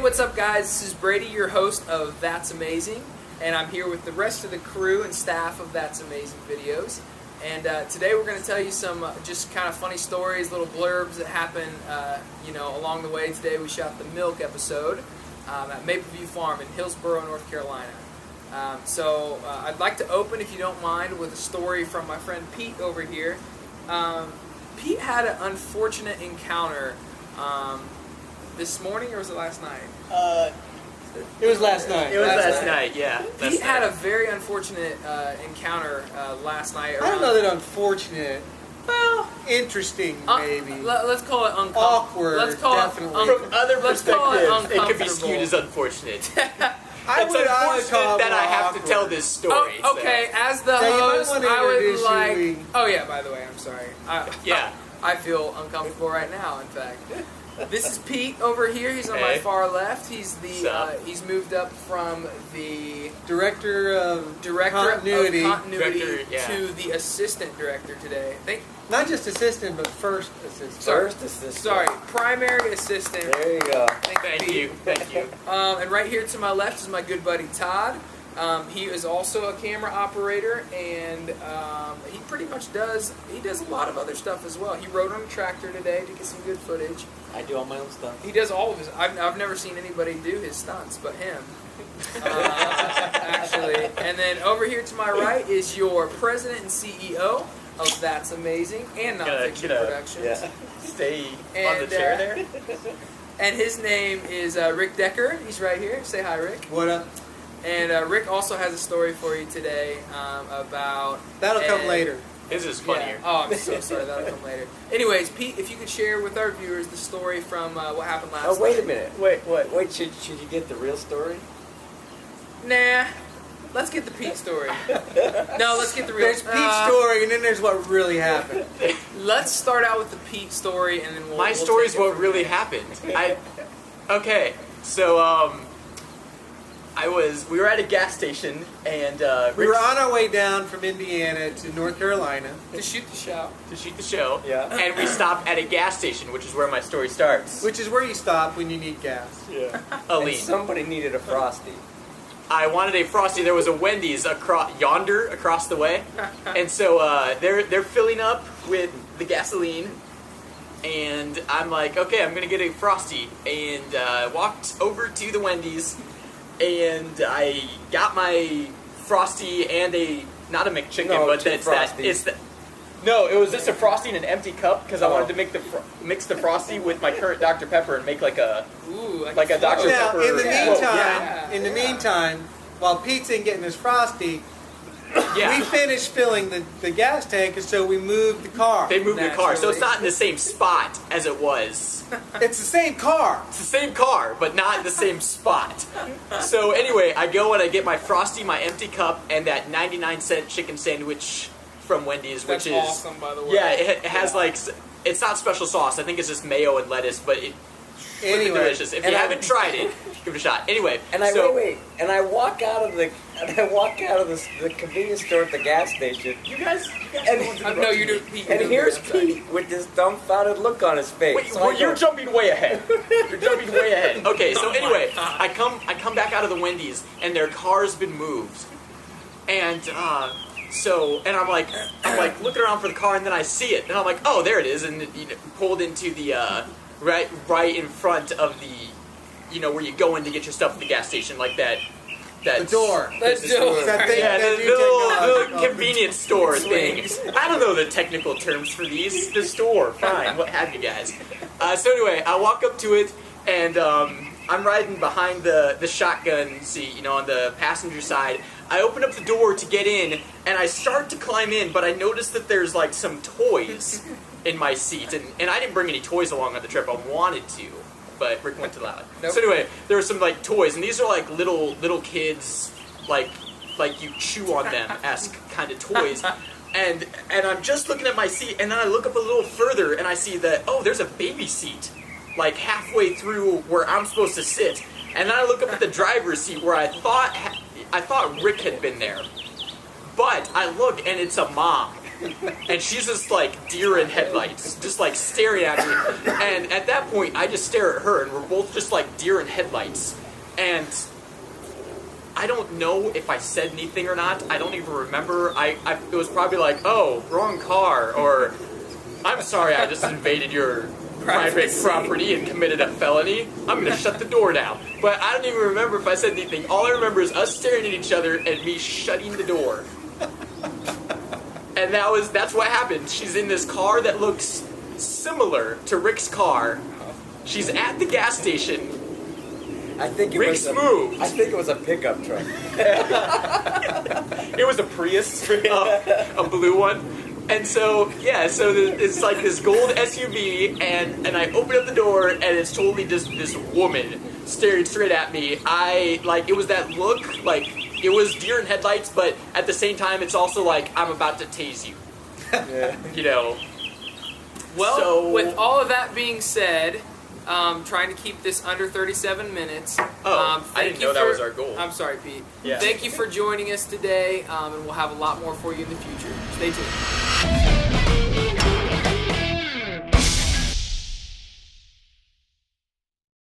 what's up, guys? This is Brady, your host of That's Amazing, and I'm here with the rest of the crew and staff of That's Amazing Videos. And today we're going to tell you some just kind of funny stories, little blurbs that happen, along the way. Today we shot the milk episode at Mapleview Farm in Hillsborough, North Carolina. So I'd like to open, if you don't mind, with a story from my friend Pete over here. Pete had an unfortunate encounter this morning, or was it last night? It was last night. It was last night, yeah. Pete had a very unfortunate encounter last night. I don't know that unfortunate. Well, interesting, maybe. Let's call it uncomfortable. Awkward, Let's call definitely. From other perspectives, it could be uncomfortable. skewed as unfortunate. I It's would unfortunate that I have to tell this story. Oh, okay, as the Yeah, you might host, wanna I would introduce like... you. Oh yeah, by the way, I'm sorry. Yeah. I feel uncomfortable right now, in fact. This is Pete over here. He's on my Hey. far left. He's What's up? he's moved up from the Director of continuity Director, yeah. to the assistant director today. not just assistant, but first assistant. First assistant. Sorry, primary assistant. There you go. Thank you. And right here to my left is my good buddy Todd. He is also a camera operator, and he pretty much does a lot of other stuff as well. He rode on a tractor today to get some good footage. I do all my own stuff. He does all of his. I've never seen anybody do his stunts but him. Actually. And then over here to my right is your president and CEO of That's Amazing and Nonfiction Productions. Yeah. Stay on the And, chair there. And his name is Rick Decker. He's right here. Say hi, Rick. What up? And Rick also has a story for you today about... That'll come later. This is funnier. Yeah. Oh, I'm so sorry. That'll come later. Anyways, Pete, if you could share with our viewers the story from what happened last Oh, wait night. a minute. Wait, should you get the real story? Nah. Let's get the Pete story. No, let's get the real... There's Pete's story, and then there's what really happened. Let's start out with the Pete story, and then My we'll story is take it what from really there. happened. Okay, so we were at a gas station, and We were on our way down from Indiana to North Carolina. To shoot the show. to shoot the show. Yeah. And we stopped at a gas station, which is where my story starts. Which is where you stop when you need gas. Yeah. Aline. And somebody needed a Frosty. I wanted a Frosty. There was a Wendy's across the way, and so they're filling up with the gasoline, and I'm like, okay, I'm gonna get a Frosty, and walked over to the Wendy's, and I got my Frosty and not a McChicken, No, but two it's Frosties. No, it was just a Frosty in an empty cup because I wanted to make mix the Frosty with my current Dr. Pepper and make like a. Ooh, Like a Dr. Now, Pepper. in the meantime, Yeah. while Pete's in getting his Frosty, Yeah. we finished filling the gas tank, and so we moved the car. They moved the car, so it's Naturally. not in the same spot as it was. It's the same car. It's the same car, but not in the same spot. So anyway, I go and I get my Frosty, my empty cup, and that 99-cent chicken sandwich from Wendy's, That's which is awesome, by the way. yeah, it has like it's not special sauce. I think it's just mayo and lettuce, but it's Anyway, delicious. If you haven't tried it, give it a shot. Anyway, And I so and I walk out of the the convenience store at the gas station. you guys And, No, you're doing Pete. and you're here's doing it. I'm sorry. Pete with this dumbfounded look on his face. Wait, So I well, you're go, jumping way ahead. You're jumping way ahead. Okay, so anyway, I come back out of the Wendy's and their car's been moved, and I'm like looking around for the car, and then I see it, and I'm like, oh, there it is, and pulled into the right in front of the where you go in to get your stuff at the gas station, like that. the door. Let's do it. That thing Yeah, that the you take little off. convenience store thing. I don't know the technical terms for these. The store, fine, what have you guys. So anyway, I walk up to it, and I'm riding behind the shotgun seat, on the passenger side. I open up the door to get in, and I start to climb in, but I notice that there's like some toys in my seat, and I didn't bring any toys along on the trip. I wanted to, but Rick went too loud. Nope. So anyway, there were some like toys, and these are like little kids, like you chew on them esque kind of toys. And I'm just looking at my seat, and then I look up a little further, and I see that there's a baby seat, like halfway through where I'm supposed to sit. And then I look up at the driver's seat where I thought Rick had been there, but I look and it's a mom. And she's just like deer in headlights, just like staring at me. And at that point, I just stare at her, and we're both just like deer in headlights. And I don't know if I said anything or not. I don't even remember. It was probably like, oh, wrong car, or I'm sorry, I just invaded your private property and committed a felony. I'm gonna shut the door down. But I don't even remember if I said anything. All I remember is us staring at each other and me shutting the door. And that's what happened. She's in this car that looks similar to Rick's car. She's at the gas station. I think it Rick's was moved. I think it was a pickup truck. It was a Prius, a blue one. And so, yeah, so it's like this gold SUV, and I open up the door, and it's totally just this woman staring straight at me. It was that look, like, it was deer in headlights, but at the same time, it's also like, I'm about to tase you. You know? Well, So- with all of that being said, trying to keep this under 37 minutes. I thank didn't you know that for- was our goal. I'm sorry, Pete. Yeah. Thank you for joining us today, and we'll have a lot more for you in the future. Stay tuned.